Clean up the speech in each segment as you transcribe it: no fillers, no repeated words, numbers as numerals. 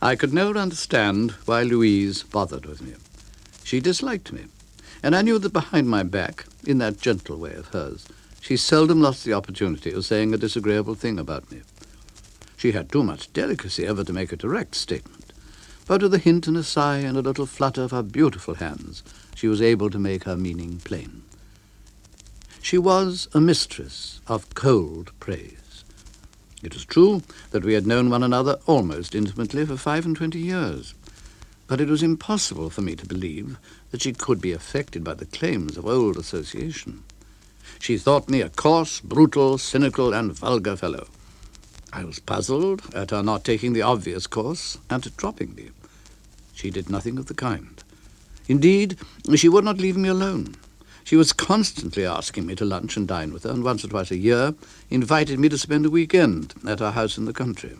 I could never understand why Louise bothered with me. She disliked me, and I knew that behind my back, in that gentle way of hers, she seldom lost the opportunity of saying a disagreeable thing about me. She had too much delicacy ever to make a direct statement, but with a hint and a sigh and a little flutter of her beautiful hands, she was able to make her meaning plain. She was a mistress of cold praise. It was true that we had known one another almost intimately for 25 years, but it was impossible for me to believe that she could be affected by the claims of old association. She thought me a coarse, brutal, cynical, and vulgar fellow. I was puzzled at her not taking the obvious course and dropping me. She did nothing of the kind. Indeed, she would not leave me alone. She was constantly asking me to lunch and dine with her, and once or twice a year invited me to spend a weekend at her house in the country.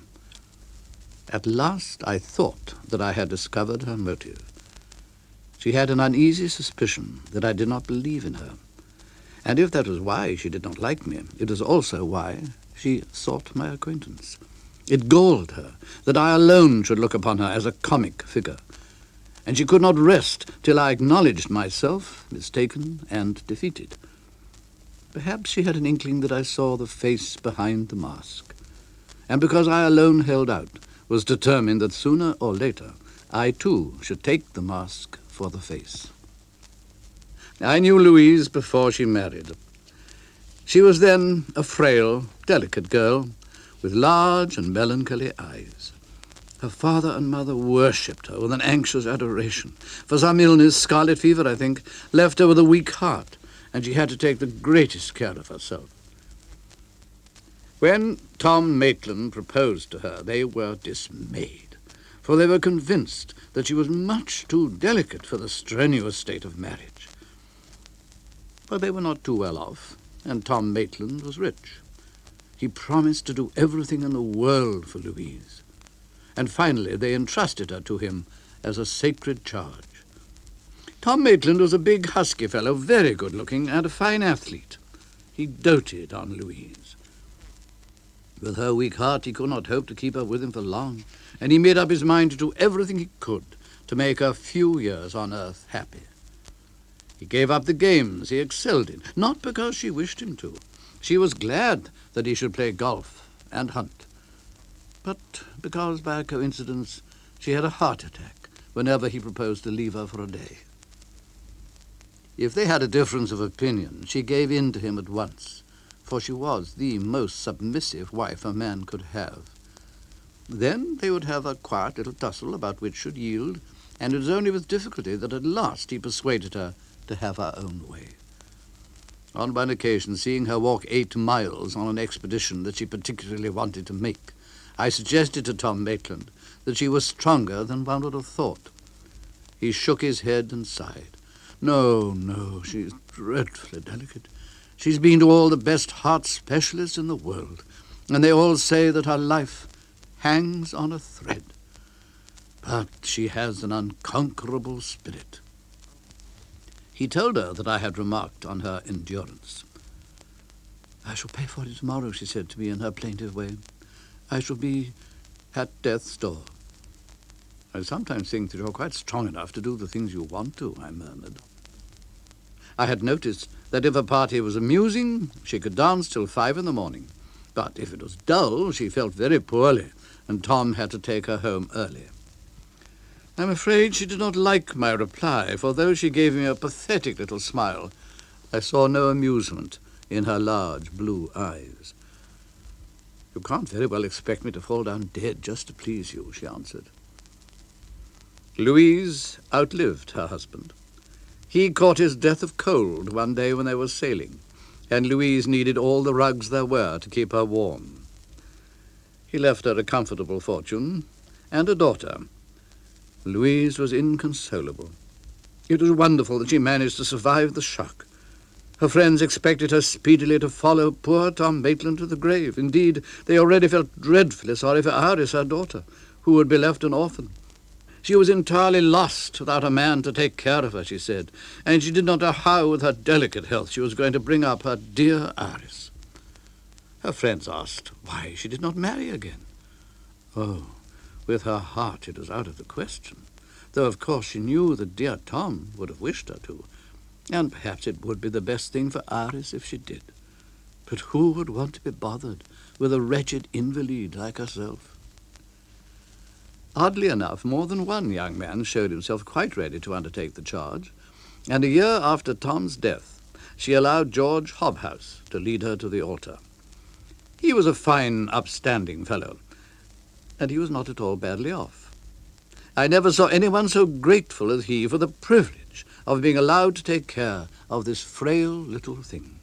At last I thought that I had discovered her motive. She had an uneasy suspicion that I did not believe in her, and if that was why she did not like me, it was also why she sought my acquaintance. It galled her that I alone should look upon her as a comic figure, and she could not rest till I acknowledged myself mistaken and defeated. Perhaps she had an inkling that I saw the face behind the mask, and because I alone held out, was determined that sooner or later I too should take the mask for the face. I knew Louise before she married. She was then a frail, delicate girl with large and melancholy eyes. Her father and mother worshipped her with an anxious adoration. For some illness, scarlet fever, I think, left her with a weak heart, and she had to take the greatest care of herself. When Tom Maitland proposed to her, they were dismayed, for they were convinced that she was much too delicate for the strenuous state of marriage. But they were not too well off, and Tom Maitland was rich. He promised to do everything in the world for Louise, and finally they entrusted her to him as a sacred charge. Tom Maitland was a big, husky fellow, very good-looking, and a fine athlete. He doted on Louise. With her weak heart, he could not hope to keep her with him for long, and he made up his mind to do everything he could to make her few years on earth happy. He gave up the games he excelled in, not because she wished him to. She was glad that he should play golf and hunt, but because, by a coincidence, she had a heart attack whenever he proposed to leave her for a day. If they had a difference of opinion, she gave in to him at once, for she was the most submissive wife a man could have. Then they would have a quiet little tussle about which should yield, and it was only with difficulty that at last he persuaded her to have her own way. On one occasion, seeing her walk 8 miles on an expedition that she particularly wanted to make, I suggested to Tom Maitland that she was stronger than one would have thought. He shook his head and sighed. No, she's dreadfully delicate. She's been to all the best heart specialists in the world, and they all say that her life hangs on a thread. But she has an unconquerable spirit. He told her that I had remarked on her endurance. "I shall pay for it tomorrow," she said to me in her plaintive way. "I shall be at death's door." "I sometimes think that you're quite strong enough to do the things you want to," I murmured. I had noticed that if a party was amusing, she could dance till 5 in the morning. But if it was dull, she felt very poorly, and Tom had to take her home early. I'm afraid she did not like my reply, for though she gave me a pathetic little smile, I saw no amusement in her large blue eyes. "You can't very well expect me to fall down dead just to please you," she answered. Louise outlived her husband. He caught his death of cold one day when they were sailing, and Louise needed all the rugs there were to keep her warm. He left her a comfortable fortune and a daughter. Louise was inconsolable. It was wonderful that she managed to survive the shock. Her friends expected her speedily to follow poor Tom Maitland to the grave. Indeed, they already felt dreadfully sorry for Iris, her daughter, who would be left an orphan. She was entirely lost without a man to take care of her, she said, and she did not know how, with her delicate health, she was going to bring up her dear Iris. Her friends asked why she did not marry again. Oh, With her heart it was out of the question, though of course she knew that dear Tom would have wished her to, and perhaps it would be the best thing for Iris if she did. But who would want to be bothered with a wretched invalid like herself? Oddly enough, more than one young man showed himself quite ready to undertake the charge, and a year after Tom's death, she allowed George Hobhouse to lead her to the altar. He was a fine, upstanding fellow, and he was not at all badly off. I never saw anyone so grateful as he for the privilege of being allowed to take care of this frail little thing.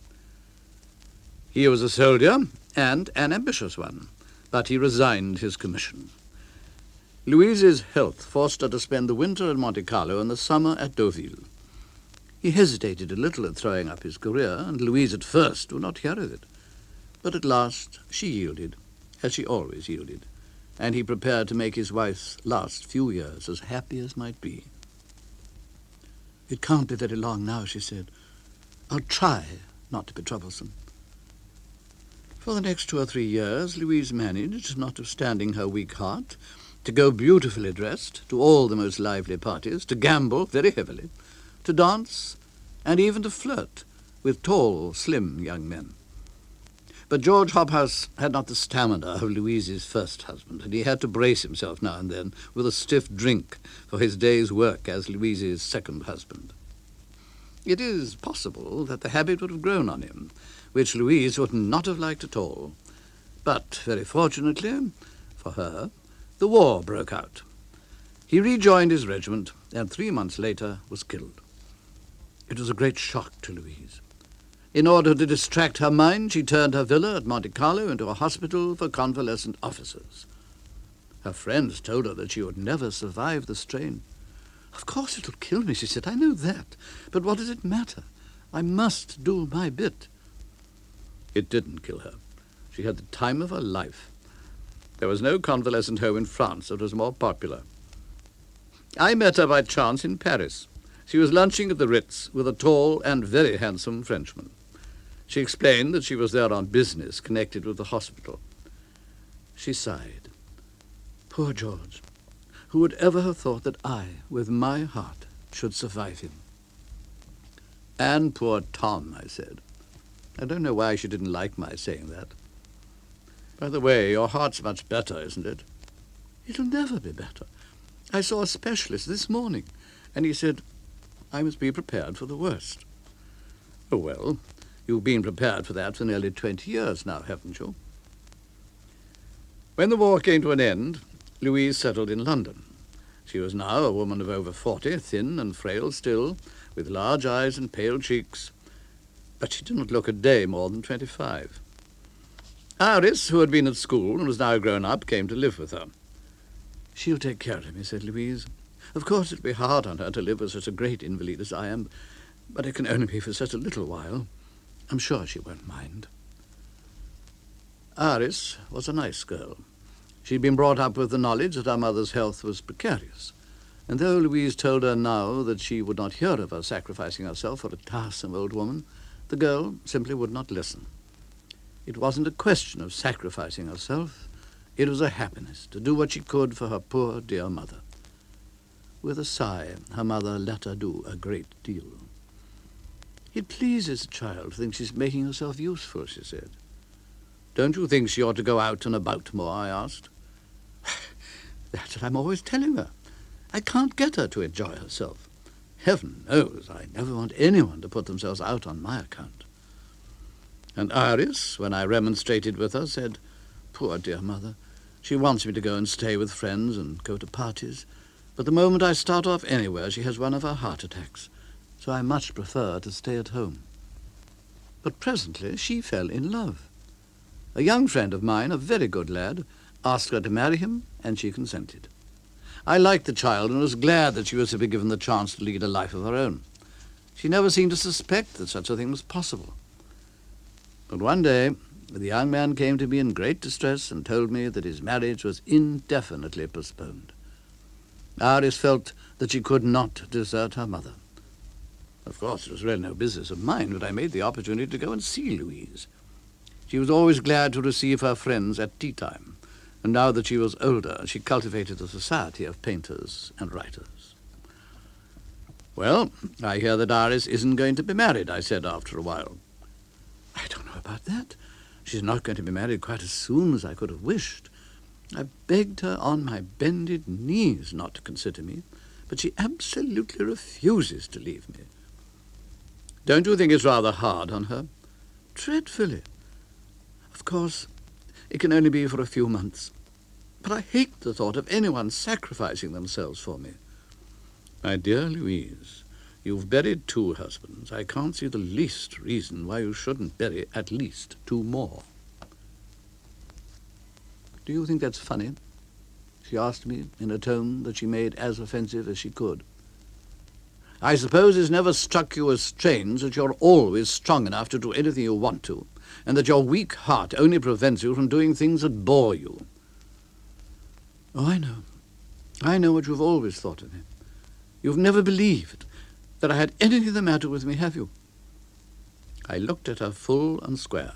He was a soldier, and an ambitious one, but he resigned his commission. Louise's health forced her to spend the winter at Monte Carlo and the summer at Deauville. He hesitated a little at throwing up his career, and Louise at first would not hear of it. But at last she yielded, as she always yielded, and he prepared to make his wife's last few years as happy as might be. "It can't be very long now," she said. "I'll try not to be troublesome." For the next 2 or 3 years, Louise managed, notwithstanding her weak heart, to go beautifully dressed to all the most lively parties, to gamble very heavily, to dance, and even to flirt with tall, slim young men. But George Hobhouse had not the stamina of Louise's first husband, and he had to brace himself now and then with a stiff drink for his day's work as Louise's second husband. It is possible that the habit would have grown on him, which Louise would not have liked at all. But, very fortunately for her, the war broke out. He rejoined his regiment, and 3 months later was killed. It was a great shock to Louise. In order to distract her mind, she turned her villa at Monte Carlo into a hospital for convalescent officers. Her friends told her that she would never survive the strain. "Of course it'll kill me," she said. "I know that. But what does it matter? I must do my bit." It didn't kill her. She had the time of her life. There was no convalescent home in France that was more popular. I met her by chance in Paris. She was lunching at the Ritz with a tall and very handsome Frenchman. She explained that she was there on business connected with the hospital. She sighed. "Poor George. Who would ever have thought that I, with my heart, should survive him?" "And poor Tom," I said. I don't know why she didn't like my saying that. "By the way, your heart's much better, isn't it?" "It'll never be better. I saw a specialist this morning, and he said I must be prepared for the worst." "Oh, well, you've been prepared for that for nearly 20 years now, haven't you?" When the war came to an end, Louise settled in London. She was now a woman of over 40, thin and frail still, with large eyes and pale cheeks, but she did not look a day more than 25. Iris, who had been at school and was now grown up, came to live with her. "She'll take care of me," said Louise. "Of course it'll be hard on her to live with such a great invalid as I am, but it can only be for such a little while. I'm sure she won't mind." Iris was a nice girl. She'd been brought up with the knowledge that her mother's health was precarious, and though Louise told her now that she would not hear of her sacrificing herself for a tiresome old woman, the girl simply would not listen. It wasn't a question of sacrificing herself. It was a happiness to do what she could for her poor dear mother. With a sigh, her mother let her do a great deal. "It pleases the child to think she's making herself useful," she said. "Don't you think she ought to go out and about more?" I asked. "That's what I'm always telling her. I can't get her to enjoy herself. Heaven knows I never want anyone to put themselves out on my account." And Iris, when I remonstrated with her, said, "Poor dear mother, she wants me to go and stay with friends and go to parties, but the moment I start off anywhere she has one of her heart attacks, so I much prefer to stay at home." But presently she fell in love. A young friend of mine, a very good lad, asked her to marry him, and she consented. I liked the child and was glad that she was to be given the chance to lead a life of her own. She never seemed to suspect that such a thing was possible. But one day the young man came to me in great distress and told me that his marriage was indefinitely postponed. Iris felt that she could not desert her mother. Of course, it was really no business of mine, but I made the opportunity to go and see Louise. She was always glad to receive her friends at tea-time, and now that she was older, she cultivated a society of painters and writers. "Well, I hear that Iris isn't going to be married," I said after a while. "I don't know about that. She's not going to be married quite as soon as I could have wished. I begged her on my bended knees not to consider me, but she absolutely refuses to leave me." "Don't you think it's rather hard on her?" "Dreadfully. Of course, it can only be for a few months. But I hate the thought of anyone sacrificing themselves for me." "My dear Louise, you've buried 2 husbands. I can't see the least reason why you shouldn't bury at least 2 more." "Do you think that's funny?" she asked me in a tone that she made as offensive as she could. "I suppose it's never struck you as strange that you're always strong enough to do anything you want to, and that your weak heart only prevents you from doing things that bore you." "Oh, I know. I know what you've always thought of me. You've never believed that I had anything the matter with me, have you?" I looked at her full and square.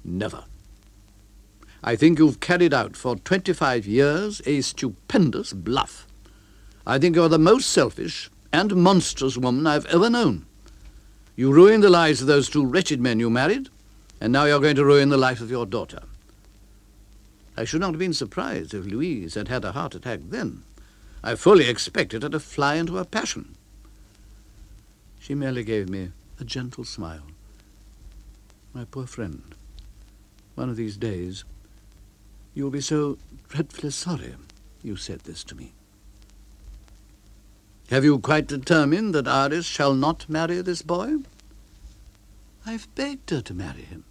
"Never. I think you've carried out for 25 years a stupendous bluff. I think you're the most selfish and monstrous woman I've ever known. You ruined the lives of those 2 wretched men you married, and now you're going to ruin the life of your daughter." I should not have been surprised if Louise had had a heart attack then. I fully expected her to fly into a passion. She merely gave me a gentle smile. "My poor friend, one of these days you'll be so dreadfully sorry you said this to me." "Have you quite determined that Iris shall not marry this boy?" "I've begged her to marry him.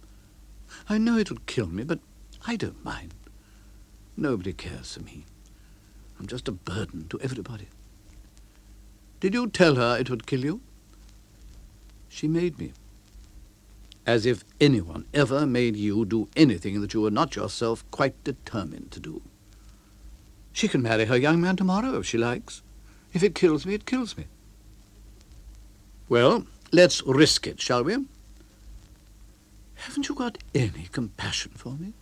I know it would kill me, but I don't mind. Nobody cares for me. I'm just a burden to everybody." "Did you tell her it would kill you?" "She made me." "As if anyone ever made you do anything that you were not yourself quite determined to do." "She can marry her young man tomorrow if she likes. If it kills me, it kills me." "Well, let's risk it, shall we?" "Haven't you got any compassion for me?"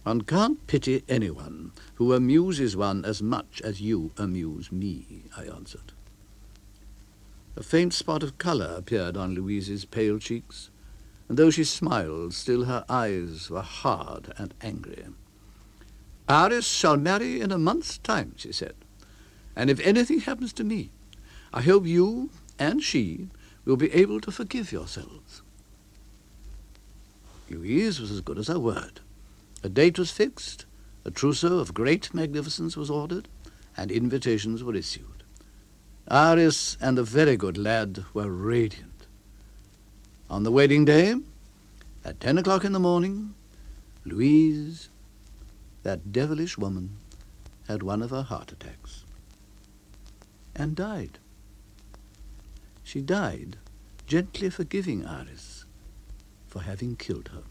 "One can't pity anyone who amuses one as much as you amuse me," I answered. A faint spot of colour appeared on Louise's pale cheeks, and though she smiled, still her eyes were hard and angry. "Iris shall marry in a month's time," she said, "and if anything happens to me, I hope you and she will be able to forgive yourselves." Louise was as good as her word. A date was fixed, a trousseau of great magnificence was ordered, and invitations were issued. Iris and the very good lad were radiant. On the wedding day, at 10 o'clock in the morning, Louise, that devilish woman, had one of her heart attacks and died. She died gently forgiving Iris for having killed her.